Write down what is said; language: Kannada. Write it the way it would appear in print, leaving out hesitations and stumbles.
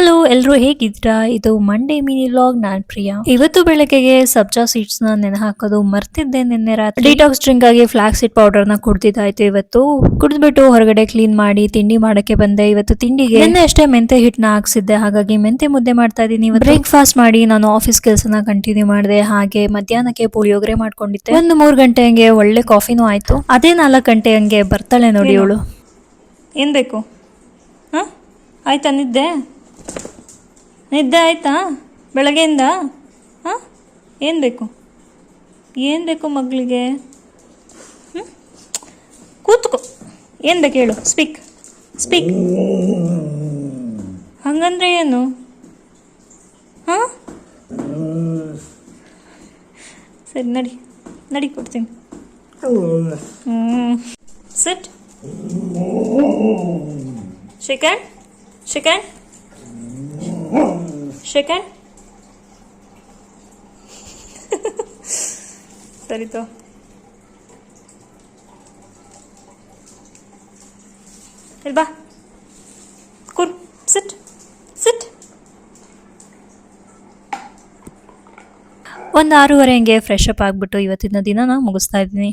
ಹಲೋ, ಎಲ್ಲರೂ ಹೇಗಿದ್ದೀರಾ? ಇದು ಮಂಡೇ ಮಿನಿ ವ್ಲಾಗ್. ನಾನ್ ಪ್ರಿಯಾ. ಇವತ್ತು ಬೆಳಗ್ಗೆಗೆ ಸಬ್ಜಾ ಸೀಡ್ಸ್ ನ ನೆನೆ ಹಾಕೋದು ಮರ್ತಿದ್ದೆ. ನಿನ್ನೆ ರಾತ್ರಿ ಡಿಟಾಕ್ಸ್ ಡ್ರಿಂಕ್ ಆಗಿ ಫ್ಲಾಕ್ ಸೀಡ್ ಪೌಡರ್ ನ ಕುಡ್ದಿದ್ದಾಯ್ತು. ಇವತ್ತು ಕುಡಿದ್ಬಿಟ್ಟು ಹೊರಗಡೆ ಕ್ಲೀನ್ ಮಾಡಿ ತಿಂಡಿ ಮಾಡಕ್ಕೆ ಬಂದೆ. ಇವತ್ತು ತಿಂಡಿಗೆ ನಿನ್ನೆ ಅಷ್ಟೇ ಮೆಂತೆ ಹಿಟ್ಟನ್ನ ಹಾಕ್ಸಿದ್ದೆ, ಹಾಗಾಗಿ ಮೆಂತೆ ಮುದ್ದೆ ಮಾಡ್ತಾ ಇದೀನಿ. ಬ್ರೇಕ್ಫಾಸ್ಟ್ ಮಾಡಿ ನಾನು ಆಫೀಸ್ ಕೆಲಸನ ಕಂಟಿನ್ಯೂ ಮಾಡಿದೆ. ಹಾಗೆ ಮಧ್ಯಾಹ್ನಕ್ಕೆ ಪುಳಿಯೋಗರೆ ಮಾಡ್ಕೊಂಡಿದ್ದೆ. ಒಂದು 3 ಗಂಟೆ ಹಂಗೆ ಒಳ್ಳೆ ಕಾಫಿನೂ ಆಯ್ತು. ಅದೇ 4 ಗಂಟೆ ಹಂಗೆ ಬರ್ತಾಳೆ ನೋಡಿ ಇವಳು. ಏನ್ ಬೇಕು? ಹಾಂ, ಆಯ್ತಾ ನಿದ್ದೆ ಆಯ್ತಾ ಬೆಳಗ್ಗೆಯಿಂದ? ಹಾಂ, ಏನು ಬೇಕು ಮಗಳಿಗೆ? ಹ್ಞೂ, ಕೂತ್ಕೋ. ಏನು ಬೇಕು ಹೇಳು? ಸ್ಪೀಕ್. ಹಂಗಂದ್ರೆ ಏನು? ಹಾಂ, ಸರಿ, ನಡಿ ಕೊಡ್ತೀನಿ. ಸಿಟ್. Shake hand. ಸರಿ ತೋ. ಇಲ್ಲಿ ಬಾ, ಕೂರ್, ಸಿಟ್. ಒಂದು 6:30 ಹಂಗೆ ಫ್ರೆಶ್ ಅಪ್ ಆಗ್ಬಿಟ್ಟು ಇವತ್ತಿನ ದಿನ ಮುಗಿಸ್ತಾ ಇದ್ದೀನಿ.